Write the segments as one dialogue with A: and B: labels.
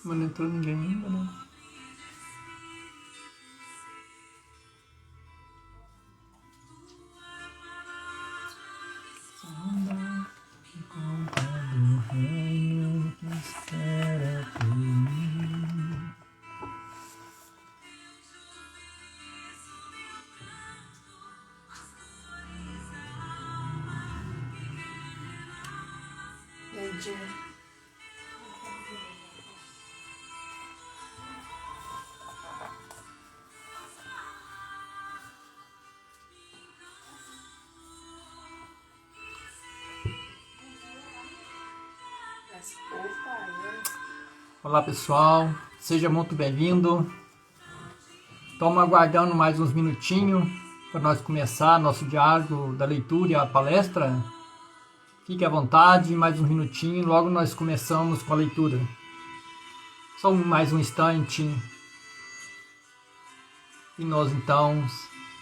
A: Mas não entrou ninguém ainda, né? Sombra que conta do reino que espera por mim.
B: Doidinha.
A: Olá pessoal, seja muito bem-vindo. Estamos aguardando mais uns minutinhos para nós começar nosso diálogo da leitura e a palestra. Fique à vontade, mais uns minutinhos, logo nós começamos com a leitura. Só mais um instante e nós então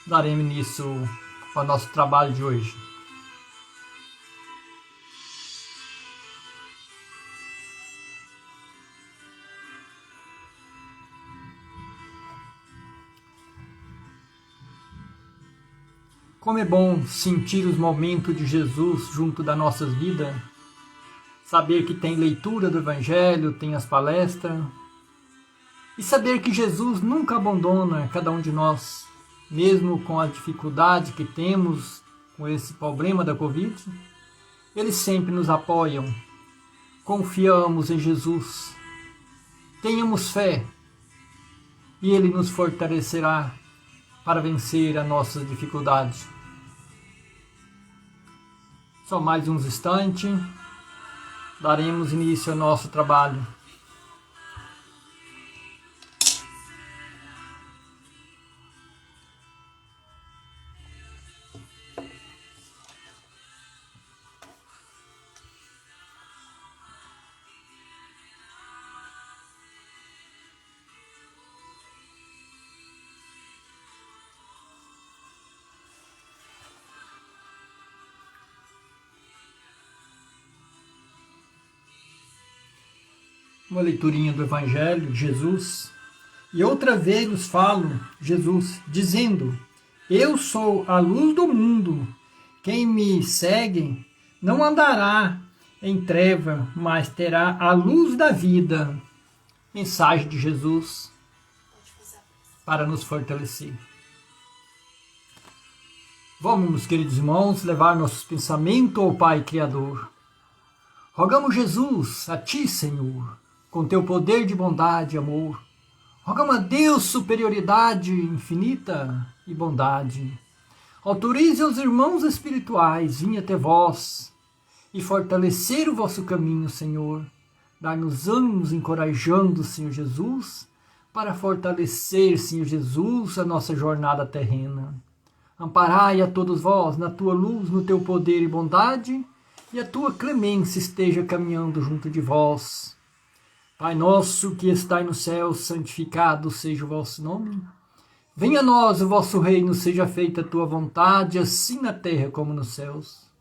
A: daremos início ao nosso trabalho de hoje. Como é bom sentir os momentos de Jesus junto das nossas vidas, saber que tem leitura do Evangelho, tem as palestras, e saber que Jesus nunca abandona cada um de nós, mesmo com a dificuldade que temos com esse problema da Covid, eles sempre nos apoiam. Confiamos em Jesus, tenhamos fé, e Ele nos fortalecerá para vencer as nossas dificuldades. Só mais uns instantes, daremos início ao nosso trabalho. Uma leiturinha do Evangelho de Jesus. E outra vez nos falo, Jesus, dizendo: Eu sou a luz do mundo. Quem me segue não andará em treva, mas terá a luz da vida. Mensagem de Jesus para nos fortalecer. Vamos, meus queridos irmãos, levar nossos pensamentos ao Pai Criador. Rogamos, Jesus, a Ti, Senhor, com Teu poder de bondade e amor. Rogamos a Deus superioridade infinita e bondade. Autorize os irmãos espirituais vir até vós e fortalecer o vosso caminho, Senhor. Dar-nos ânimos, encorajando, Senhor Jesus, para fortalecer, Senhor Jesus, a nossa jornada terrena. Amparai a todos vós na Tua luz, no Teu poder e bondade, e a Tua clemência esteja caminhando junto de vós. Pai nosso que estais no céu, santificado seja o vosso nome. Venha a nós o vosso reino, seja feita a tua vontade, assim na terra como nos céus.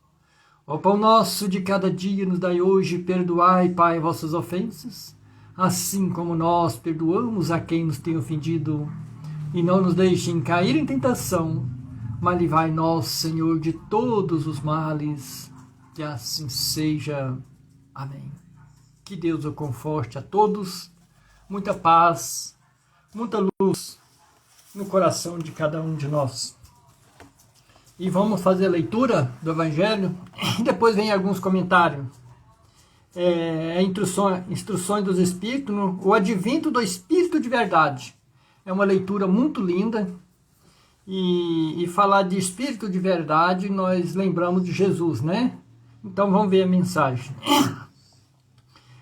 A: O pão nosso de cada dia nos dai hoje, perdoai, Pai, vossas ofensas, assim como nós perdoamos a quem nos tem ofendido. E não nos deixem cair em tentação, mas livrai-nos, Senhor, de todos os males. Que assim seja. Amém. Que Deus o conforte a todos, muita paz, muita luz no coração de cada um de nós. E vamos fazer a leitura do Evangelho, e depois vem alguns comentários. Instruções dos Espíritos, o advento do Espírito de verdade. É uma leitura muito linda, e falar de Espírito de verdade, nós lembramos de Jesus, né? Então vamos ver a mensagem.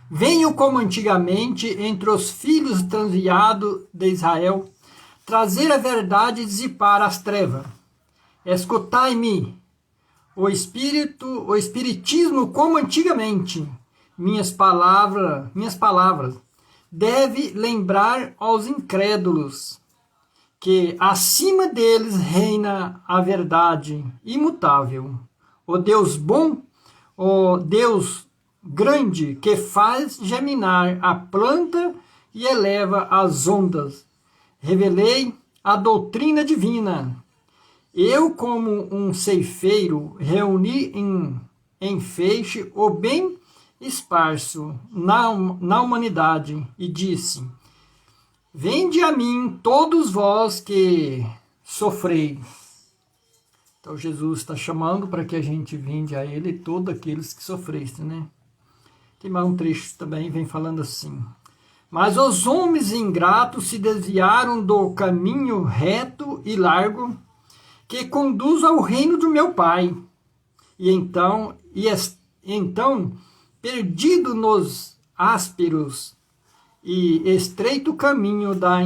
A: Venho como antigamente entre os filhos transviados de Israel, trazer a verdade e dissipar as trevas. Escutai-me, o espiritismo como antigamente. Minhas palavras deve lembrar aos incrédulos que acima deles reina a verdade imutável. O Deus bom, o Deus grande que faz germinar a planta e eleva as ondas. Revelei a doutrina divina. Eu, como um ceifeiro, reuni em feixe o bem esparso na humanidade e disse: vinde a mim todos vós que sofreis. Então Jesus está chamando para que a gente vinde a Ele todos aqueles que sofreste, né? Tem mais um trecho também, vem falando assim: mas os homens ingratos se desviaram do caminho reto e largo que conduz ao reino do meu Pai. E então, perdido nos ásperos e estreito caminho da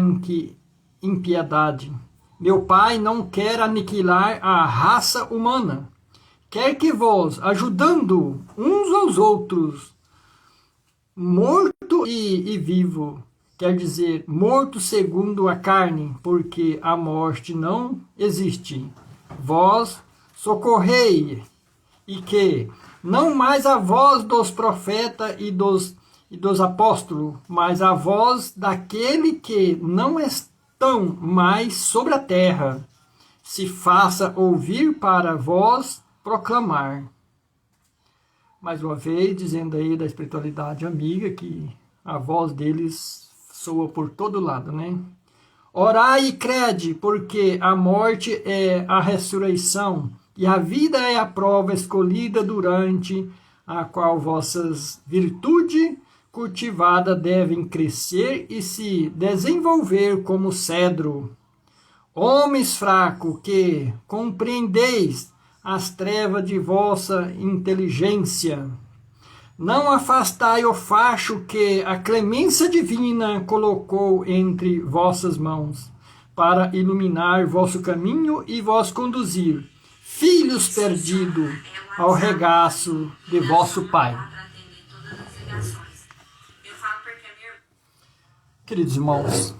A: impiedade, meu Pai não quer aniquilar a raça humana. Quer que vós, ajudando uns aos outros, morto e vivo, quer dizer, morto segundo a carne, porque a morte não existe, vós socorrei, e que não mais a voz dos profetas e dos apóstolos, mas a voz daquele que não estão mais sobre a terra, se faça ouvir para vós proclamar. Mais uma vez, dizendo aí da espiritualidade amiga, que a voz deles soa por todo lado, né? Orai e crede, porque a morte é a ressurreição, e a vida é a prova escolhida durante a qual vossas virtudes cultivadas devem crescer e se desenvolver como cedro. Homens fracos, que compreendeis as trevas de vossa inteligência, não afastai o facho que a clemência divina colocou entre vossas mãos, para iluminar vosso caminho e vos conduzir, filhos perdidos, ao regaço de vosso Pai. Queridos irmãos,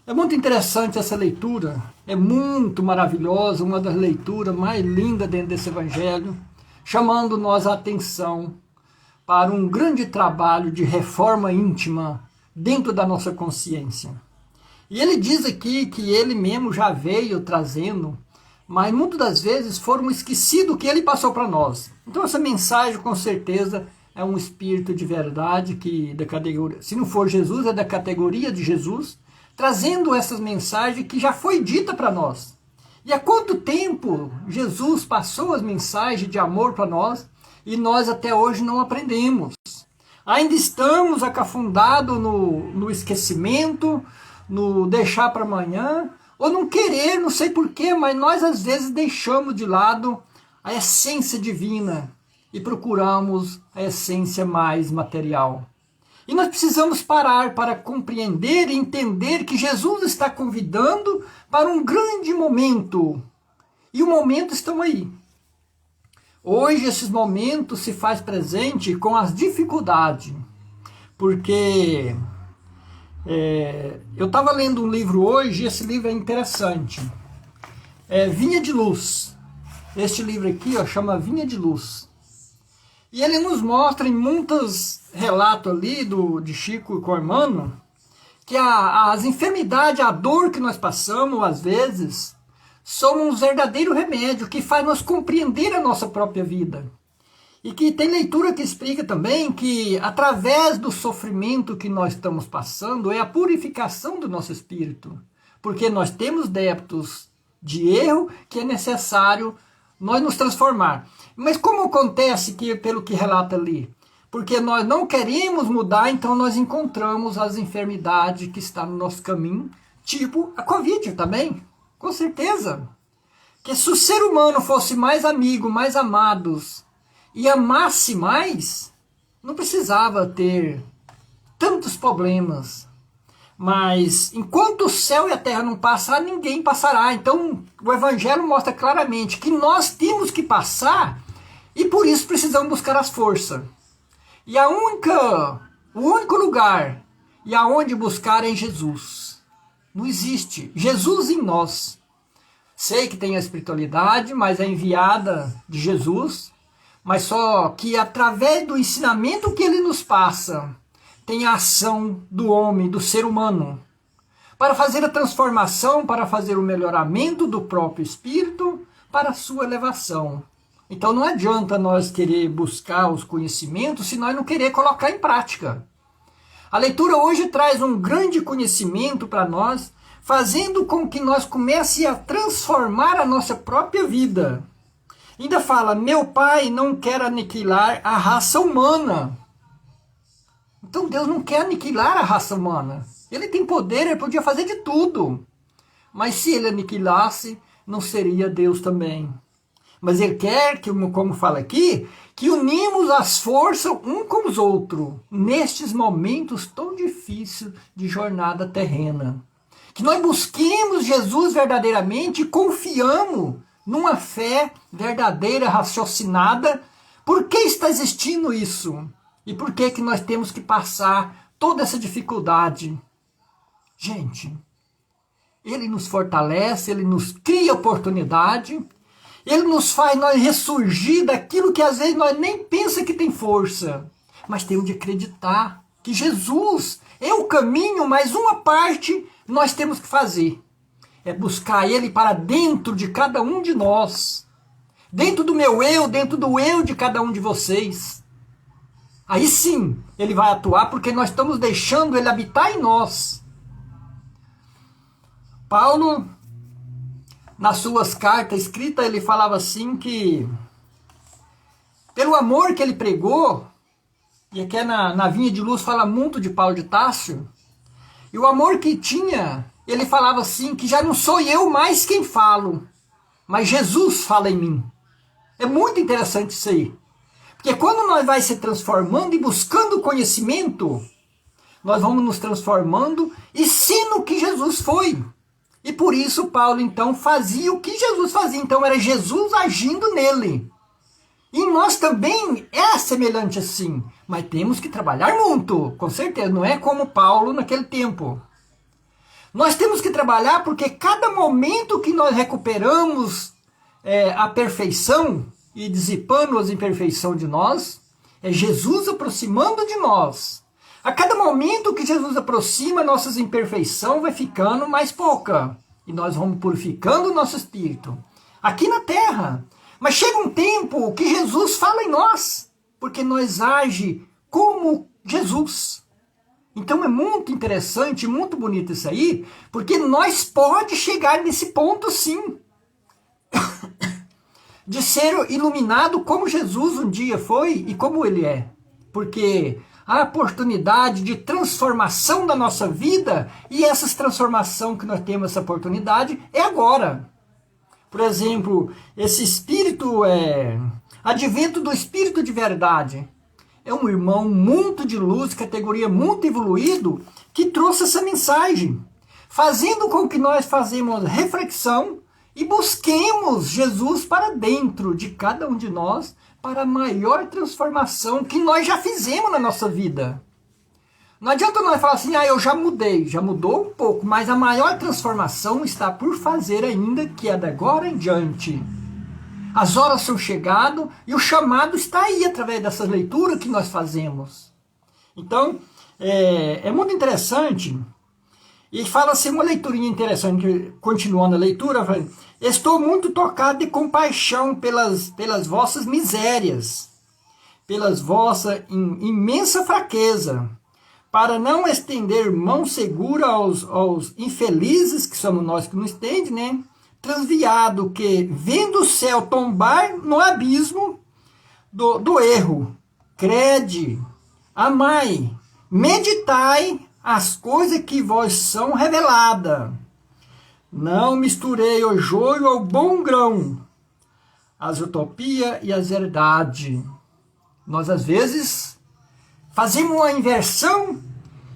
A: é muito interessante essa leitura, é muito maravilhosa, uma das leituras mais lindas dentro desse evangelho, chamando nós a atenção para um grande trabalho de reforma íntima dentro da nossa consciência. E ele diz aqui que ele mesmo já veio trazendo, mas muitas das vezes foram esquecidos o que ele passou para nós. Então essa mensagem com certeza é um espírito de verdade, que da categoria, se não for Jesus, é da categoria de Jesus, trazendo essas mensagens que já foi dita para nós. E há quanto tempo Jesus passou as mensagens de amor para nós e nós até hoje não aprendemos? Ainda estamos acafundados no esquecimento, no deixar para amanhã, ou não querer, não sei porquê, mas nós às vezes deixamos de lado a essência divina e procuramos a essência mais material. E nós precisamos parar para compreender e entender que Jesus está convidando para um grande momento. E o momento estão aí. Hoje esses momentos se faz presente com as dificuldades. Porque eu estava lendo um livro hoje e esse livro é interessante. Vinha de Luz. Este livro aqui chama Vinha de Luz. E ele nos mostra em muitos relatos ali de Chico com o Emmanuel, que as enfermidades, a dor que nós passamos às vezes, são um verdadeiro remédio que faz nós compreender a nossa própria vida. E que tem leitura que explica também que através do sofrimento que nós estamos passando é a purificação do nosso espírito. Porque nós temos débitos de erro que é necessário nós nos transformar. Mas como acontece que, pelo que relata ali? Porque nós não queremos mudar, então nós encontramos as enfermidades que estão no nosso caminho, tipo a Covid também, com certeza. Que se o ser humano fosse mais amigo, mais amados, e amasse mais, não precisava ter tantos problemas. Mas enquanto o céu e a terra não passar, ninguém passará. Então o Evangelho mostra claramente que nós temos que passar e por isso precisamos buscar as forças. E o único lugar e aonde buscar é em Jesus. Não existe Jesus em nós. Sei que tem a espiritualidade, mas é enviada de Jesus, mas só que através do ensinamento que ele nos passa, tem a ação do homem, do ser humano, para fazer a transformação, para fazer o melhoramento do próprio espírito, para a sua elevação. Então não adianta nós querer buscar os conhecimentos se nós não querer colocar em prática. A leitura hoje traz um grande conhecimento para nós, fazendo com que nós comece a transformar a nossa própria vida. Ainda fala, meu Pai não quer aniquilar a raça humana. Então Deus não quer aniquilar a raça humana. Ele tem poder, ele podia fazer de tudo. Mas se ele aniquilasse, não seria Deus também. Mas ele quer, que, como fala aqui, que unimos as forças um com os outros, nestes momentos tão difíceis de jornada terrena. Que nós busquemos Jesus verdadeiramente e confiamos numa fé verdadeira, raciocinada. Por que está existindo isso? E por que que nós temos que passar toda essa dificuldade? Gente, ele nos fortalece, ele nos cria oportunidade, ele nos faz nós ressurgir daquilo que às vezes nós nem pensa que tem força. Mas temos de acreditar que Jesus é o caminho, mas uma parte nós temos que fazer. É buscar ele para dentro de cada um de nós. Dentro do meu eu, dentro do eu de cada um de vocês. Aí sim, ele vai atuar porque nós estamos deixando ele habitar em nós. Paulo, nas suas cartas escritas, ele falava assim que, pelo amor que ele pregou, e aqui na Vinha de Luz fala muito de Paulo de Tarso, e o amor que tinha, ele falava assim, que já não sou eu mais quem falo, mas Jesus fala em mim. É muito interessante isso aí. Porque quando nós vai se transformando e buscando conhecimento, nós vamos nos transformando e sendo o que Jesus foi. E por isso Paulo então fazia o que Jesus fazia. Então era Jesus agindo nele. E nós também é semelhante assim. Mas temos que trabalhar muito, com certeza. Não é como Paulo naquele tempo. Nós temos que trabalhar porque cada momento que nós recuperamos a perfeição e dissipando as imperfeições de nós, é Jesus aproximando de nós. A cada momento que Jesus aproxima, nossas imperfeições vai ficando mais pouca. E nós vamos purificando o nosso espírito. Aqui na terra. Mas chega um tempo que Jesus fala em nós. Porque nós age como Jesus. Então é muito interessante, muito bonito isso aí. Porque nós pode chegar nesse ponto sim. De ser iluminado como Jesus um dia foi e como ele é. Porque a oportunidade de transformação da nossa vida, e essa transformação que nós temos, essa oportunidade, é agora. Por exemplo, esse espírito, advento do espírito de verdade, é um irmão muito de luz, categoria muito evoluído, que trouxe essa mensagem, fazendo com que nós fazemos reflexão e busquemos Jesus para dentro de cada um de nós, para a maior transformação que nós já fizemos na nossa vida. Não adianta nós falar assim, eu já mudei, já mudou um pouco, mas a maior transformação está por fazer ainda, que é da agora em diante. As horas são chegadas e o chamado está aí através dessas leituras que nós fazemos. Então, é muito interessante. E fala assim, uma leiturinha interessante, continuando a leitura, estou muito tocado de compaixão pelas vossas misérias, pelas vossa imensa fraqueza, para não estender mão segura aos infelizes, que somos nós que não estende, né? Transviado, que vendo o céu tombar no abismo do erro, crede, amai, meditai as coisas que vós são reveladas. Não misturei o joio ao bom grão, as utopias e as verdades. Nós, às vezes, fazemos uma inversão,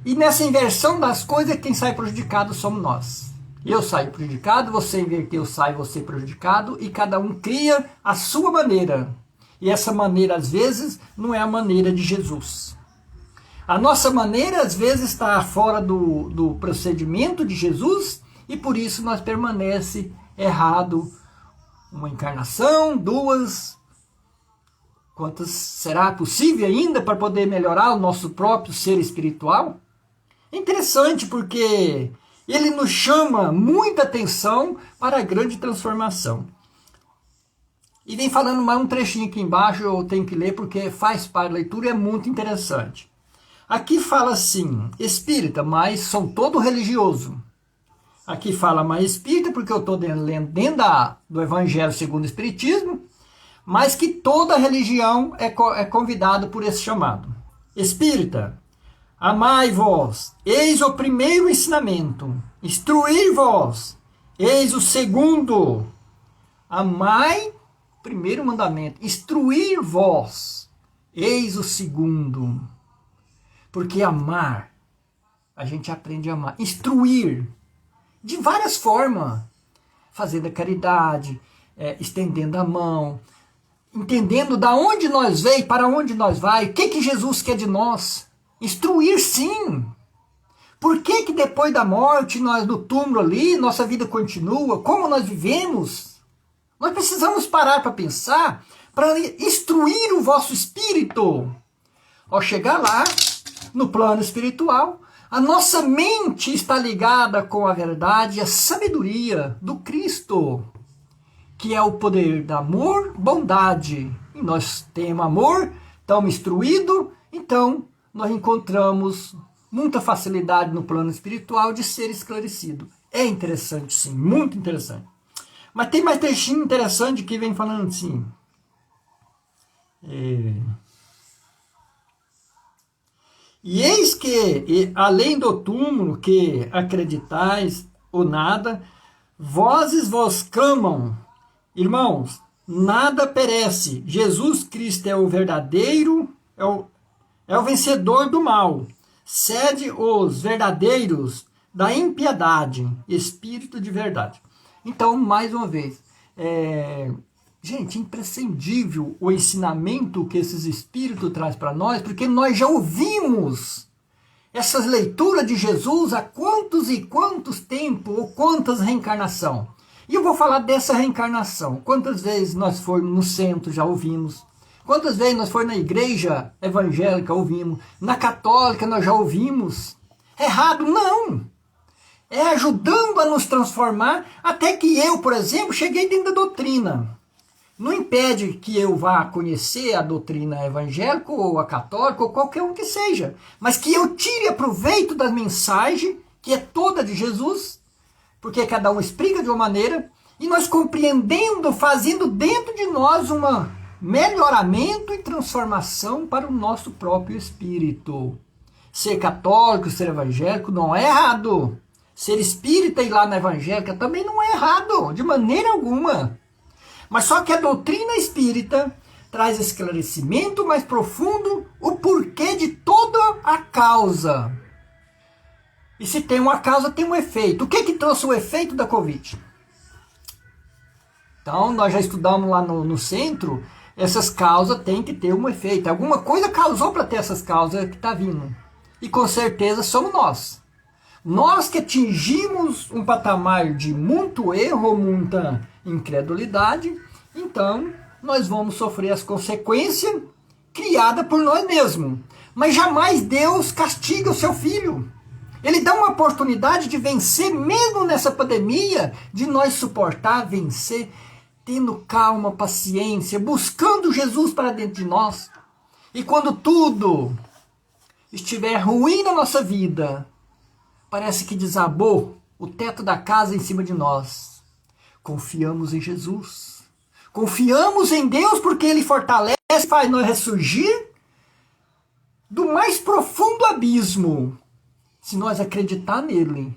A: e nessa inversão das coisas, quem sai prejudicado somos nós. Eu saio prejudicado, você inverteu, sai você prejudicado, e cada um cria a sua maneira. E essa maneira, às vezes, não é a maneira de Jesus. A nossa maneira, às vezes, está fora do procedimento de Jesus, e por isso nós permanece errado uma encarnação, duas, Quantas será possível ainda para poder melhorar o nosso próprio ser espiritual? É interessante porque ele nos chama muita atenção para a grande transformação. E vem falando mais um trechinho aqui embaixo, eu tenho que ler porque faz parte da leitura e é muito interessante. Aqui fala assim, espírita, mas são todo religioso. Aqui fala mais espírita, porque eu estou lendo dentro do Evangelho segundo o Espiritismo, mas que toda religião é convidada por esse chamado. Espírita, amai-vos, eis o primeiro ensinamento. Instruir-vos, eis o segundo. Amai, primeiro mandamento. Instruir-vos, eis o segundo. Porque amar, a gente aprende a amar. Instruir, de várias formas. Fazendo a caridade, estendendo a mão, entendendo da onde nós veio, para onde nós vai, o que Jesus quer de nós. Instruir sim. Por que depois da morte, nós no túmulo ali, nossa vida continua? Como nós vivemos? Nós precisamos parar para pensar, para instruir o vosso espírito. Ao chegar lá, no plano espiritual, a nossa mente está ligada com a verdade e a sabedoria do Cristo, que é o poder do amor, bondade. E nós temos amor, estamos instruídos, então nós encontramos muita facilidade no plano espiritual de ser esclarecido. É interessante sim, muito interessante. Mas tem mais trechinho interessante que vem falando assim. E eis que, além do túmulo que acreditais ou nada, vozes vos clamam, irmãos, nada perece. Jesus Cristo é o verdadeiro, é o vencedor do mal. Cede os verdadeiros da impiedade, espírito de verdade. Então, mais uma vez, gente, imprescindível o ensinamento que esses espíritos trazem para nós, porque nós já ouvimos essas leituras de Jesus há quantos e quantos tempos, ou quantas reencarnações. E eu vou falar dessa reencarnação. Quantas vezes nós fomos no centro, já ouvimos. Quantas vezes nós fomos na igreja evangélica, ouvimos. Na católica nós já ouvimos. Errado? Não! É ajudando a nos transformar, até que eu, por exemplo, cheguei dentro da doutrina. Não impede que eu vá conhecer a doutrina evangélica, ou a católica, ou qualquer um que seja. Mas que eu tire proveito da mensagem, que é toda de Jesus, porque cada um explica de uma maneira, e nós compreendendo, fazendo dentro de nós um melhoramento e transformação para o nosso próprio espírito. Ser católico, ser evangélico não é errado. Ser espírita e ir lá na evangélica também não é errado, de maneira alguma. Mas só que a doutrina espírita traz esclarecimento mais profundo, o porquê de toda a causa. E se tem uma causa, tem um efeito. O que trouxe o efeito da Covid? Então, nós já estudamos lá no centro, essas causas têm que ter um efeito. Alguma coisa causou para ter essas causas que está vindo. E com certeza somos nós. Nós que atingimos um patamar de muito erro, muita incredulidade, então nós vamos sofrer as consequências criadas por nós mesmos. Mas jamais Deus castiga o seu filho. Ele dá uma oportunidade de vencer, mesmo nessa pandemia, de nós suportar, vencer, tendo calma, paciência, buscando Jesus para dentro de nós. E quando tudo estiver ruim na nossa vida, parece que desabou o teto da casa em cima de nós. Confiamos em Jesus. Confiamos em Deus porque Ele fortalece, faz nós ressurgir do mais profundo abismo. Se nós acreditar nele.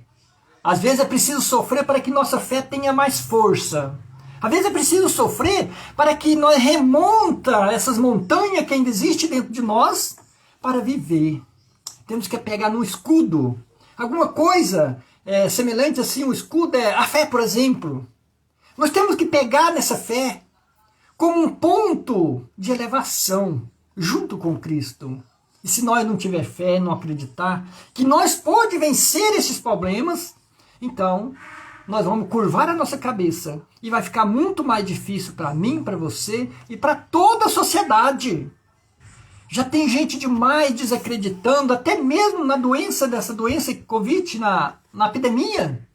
A: Às vezes é preciso sofrer para que nossa fé tenha mais força. Às vezes é preciso sofrer para que nós remonta essas montanhas que ainda existem dentro de nós para viver. Temos que pegar no escudo. Alguma coisa semelhante assim, o escudo é a fé, por exemplo. Nós temos que pegar nessa fé como um ponto de elevação junto com Cristo. E se nós não tiver fé, não acreditar que nós pode vencer esses problemas, então nós vamos curvar a nossa cabeça e vai ficar muito mais difícil para mim, para você e para toda a sociedade. Já tem gente demais desacreditando, até mesmo na doença, dessa doença Covid, na epidemia.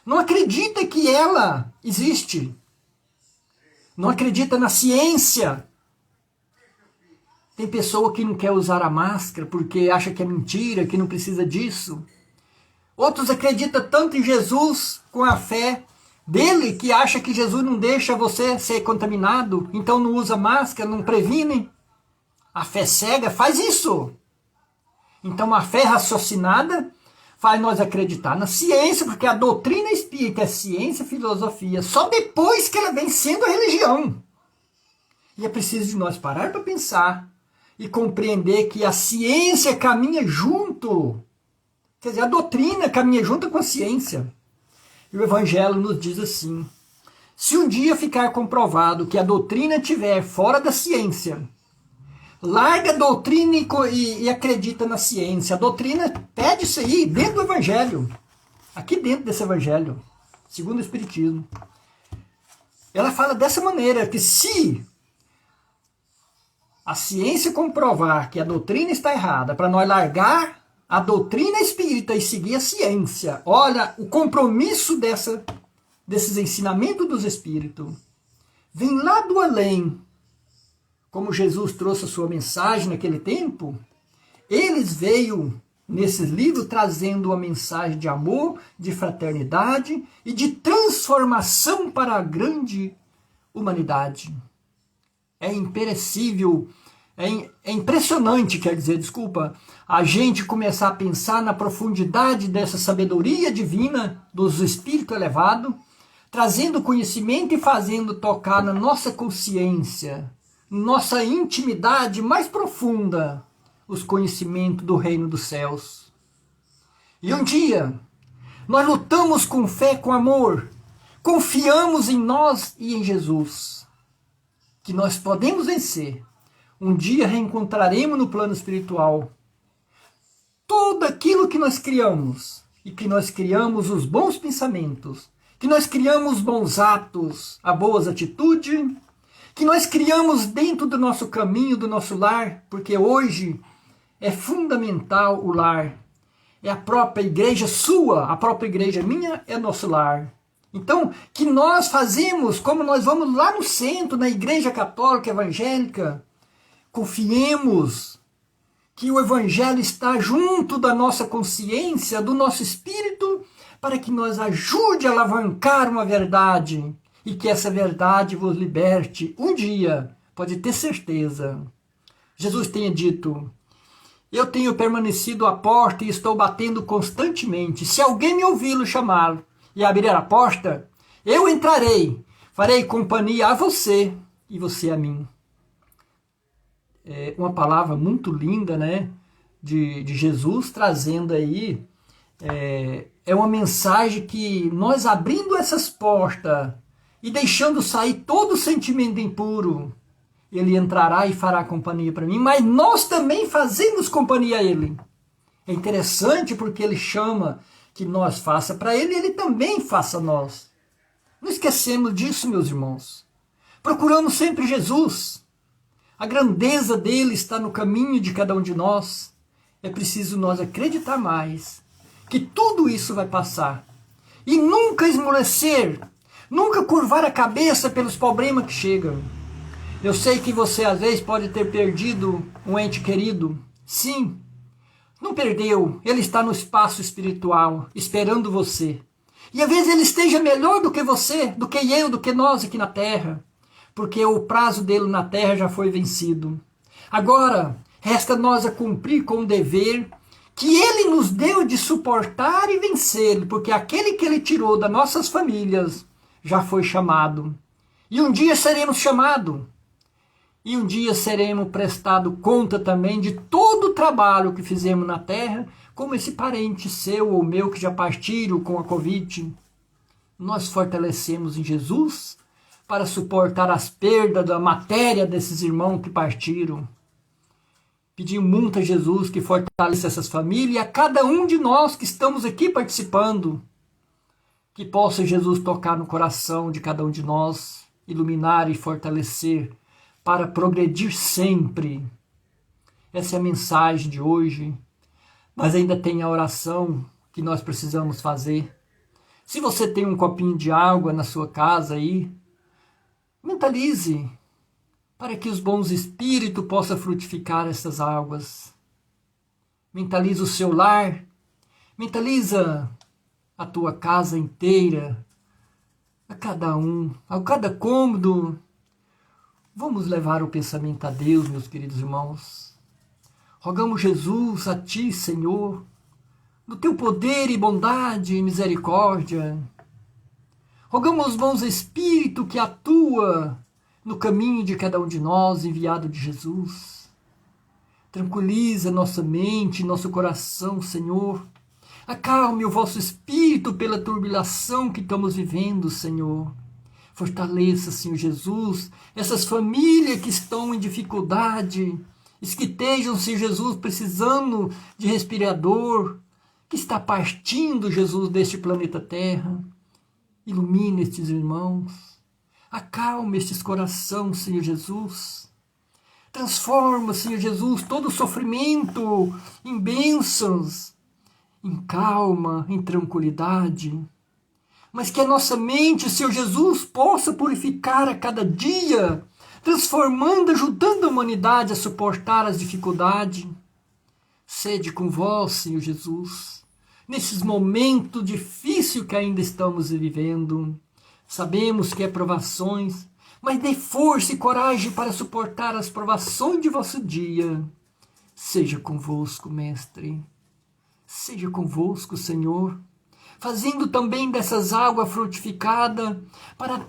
A: Não acredita que ela existe. Não acredita na ciência. Tem pessoa que não quer usar a máscara porque acha que é mentira, que não precisa disso. Outros acreditam tanto em Jesus com a fé dele que acha que Jesus não deixa você ser contaminado, então não usa máscara, não previne. A fé cega faz isso. Então a fé raciocinada faz nós acreditar na ciência, porque a doutrina espírita é ciência e filosofia, só depois que ela vem sendo a religião. E é preciso de nós parar para pensar e compreender que a ciência caminha junto. Quer dizer, a doutrina caminha junto com a ciência. E o Evangelho nos diz assim: se um dia ficar comprovado que a doutrina estiver fora da ciência, larga a doutrina e acredita na ciência. A doutrina pede isso aí dentro do Evangelho. Aqui dentro desse Evangelho, segundo o Espiritismo. Ela fala dessa maneira, que se a ciência comprovar que a doutrina está errada, para nós largar a doutrina espírita e seguir a ciência, olha o compromisso desses ensinamentos dos espíritos. Vem lá do além. Como Jesus trouxe a sua mensagem naquele tempo, eles veio nesses livros trazendo uma mensagem de amor, de fraternidade e de transformação para a grande humanidade. É imperecível, é impressionante, quer dizer, desculpa, a gente começar a pensar na profundidade dessa sabedoria divina dos espíritos elevados, trazendo conhecimento e fazendo tocar na nossa consciência, nossa intimidade mais profunda, os conhecimentos do reino dos céus. E um dia, nós lutamos com fé, com amor, confiamos em nós e em Jesus, que nós podemos vencer. Um dia reencontraremos no plano espiritual tudo aquilo que nós criamos, e que nós criamos os bons pensamentos, que nós criamos os bons atos, a boas atitudes, que nós criamos dentro do nosso caminho, do nosso lar, porque hoje é fundamental o lar. É a própria igreja sua, a própria igreja minha é nosso lar. Então, que nós fazemos, como nós vamos lá no centro, na igreja católica evangélica, confiemos que o evangelho está junto da nossa consciência, do nosso espírito, para que nos ajude a alavancar uma verdade, e que essa verdade vos liberte um dia, pode ter certeza. Jesus tenha dito: eu tenho permanecido à porta e estou batendo constantemente. Se alguém me ouvi-lo chamá-lo e abrir a porta, eu entrarei, farei companhia a você e você a mim. É uma palavra muito linda, né, de Jesus trazendo aí, é uma mensagem que nós abrindo essas portas e deixando sair todo o sentimento impuro, ele entrará e fará companhia para mim, mas nós também fazemos companhia a ele. É interessante porque ele chama que nós faça para ele e ele também faça a nós. Não esquecemos disso, meus irmãos. Procuramos sempre Jesus. A grandeza dele está no caminho de cada um de nós. É preciso nós acreditar mais que tudo isso vai passar. E nunca esmorecer, nunca curvar a cabeça pelos problemas que chegam. Eu sei que você às vezes pode ter perdido um ente querido. Sim, não perdeu. Ele está no espaço espiritual, esperando você. E às vezes ele esteja melhor do que você, do que eu, do que nós aqui na Terra. Porque o prazo dele na Terra já foi vencido. Agora, resta nós a cumprir com o dever que ele nos deu de suportar e vencer, porque aquele que ele tirou das nossas famílias já foi chamado. E um dia seremos chamados. E um dia seremos prestados conta também de todo o trabalho que fizemos na Terra, como esse parente seu ou meu que já partiram com a Covid. Nós fortalecemos em Jesus para suportar as perdas da matéria desses irmãos que partiram. Pedimos muito a Jesus que fortaleça essas famílias e a cada um de nós que estamos aqui participando. Que possa Jesus tocar no coração de cada um de nós, iluminar e fortalecer para progredir sempre. Essa é a mensagem de hoje, mas ainda tem a oração que nós precisamos fazer. Se você tem um copinho de água na sua casa aí, mentalize para que os bons espíritos possam frutificar essas águas. Mentaliza o seu lar, mentaliza a tua casa inteira, a cada cômodo. Vamos levar o pensamento a Deus, meus queridos irmãos. Rogamos Jesus a Ti, Senhor, no Teu poder e bondade e misericórdia. Rogamos aos bons espíritos que atua no caminho de cada um de nós, enviado de Jesus. Tranquiliza nossa mente, nosso coração, Senhor. Acalme o vosso espírito pela turbilhação que estamos vivendo, Senhor. Fortaleça, Senhor Jesus, essas famílias que estão em dificuldade, que estejam, Senhor Jesus, precisando de respirador, que está partindo, Jesus, deste planeta Terra. Ilumine estes irmãos. Acalme estes corações, Senhor Jesus. Transforma, Senhor Jesus, todo o sofrimento em bênçãos, em calma, em tranquilidade. Mas que a nossa mente, Senhor Jesus, possa purificar a cada dia, transformando, ajudando a humanidade a suportar as dificuldades. Sede com vós, Senhor Jesus, nesses momentos difíceis que ainda estamos vivendo. Sabemos que é provações, mas dê força e coragem para suportar as provações de vosso dia. Seja convosco, Mestre. Seja convosco, Senhor, fazendo também dessas águas frutificadas para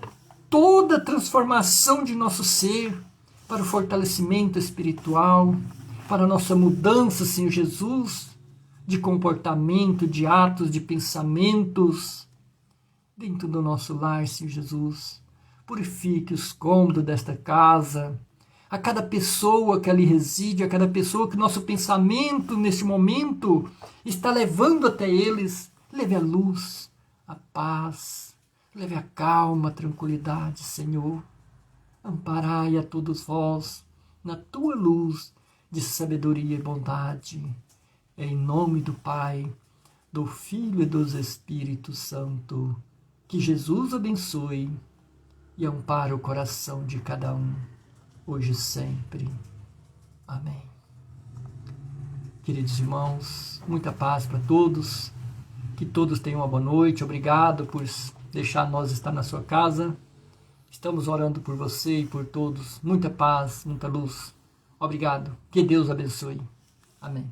A: toda a transformação de nosso ser, para o fortalecimento espiritual, para a nossa mudança, Senhor Jesus, de comportamento, de atos, de pensamentos, dentro do nosso lar, Senhor Jesus. Purifique os cômodos desta casa, a cada pessoa que ali reside, a cada pessoa que nosso pensamento neste momento está levando até eles. Leve a luz, a paz, leve a calma, a tranquilidade, Senhor. Amparai a todos vós na tua luz de sabedoria e bondade. Em nome do Pai, do Filho e dos Espíritos Santo, que Jesus abençoe e ampare o coração de cada um, hoje e sempre. Amém. Queridos irmãos, muita paz para todos, que todos tenham uma boa noite. Obrigado por deixar nós estar na sua casa. Estamos orando por você e por todos. Muita paz, muita luz. Obrigado. Que Deus abençoe. Amém.